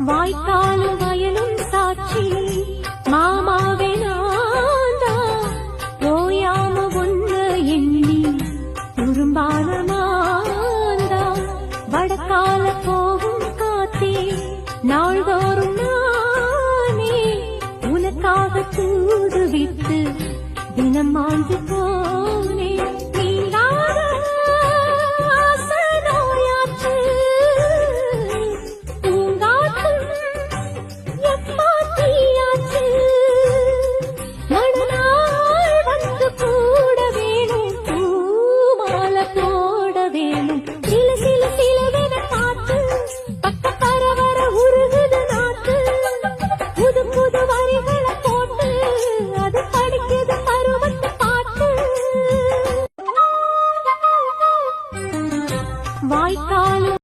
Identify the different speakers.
Speaker 1: வாய்க்காலும் வயலும் சாட்சி மாமாவே நான்தா ஓயாம ஒன்று எண்ணி உரும்பான மாந்தா வடக்கால போகும் காத்தே நாள்தோறும் நானே உனக்காக தூது விட்டு தினம் மாண்டு போ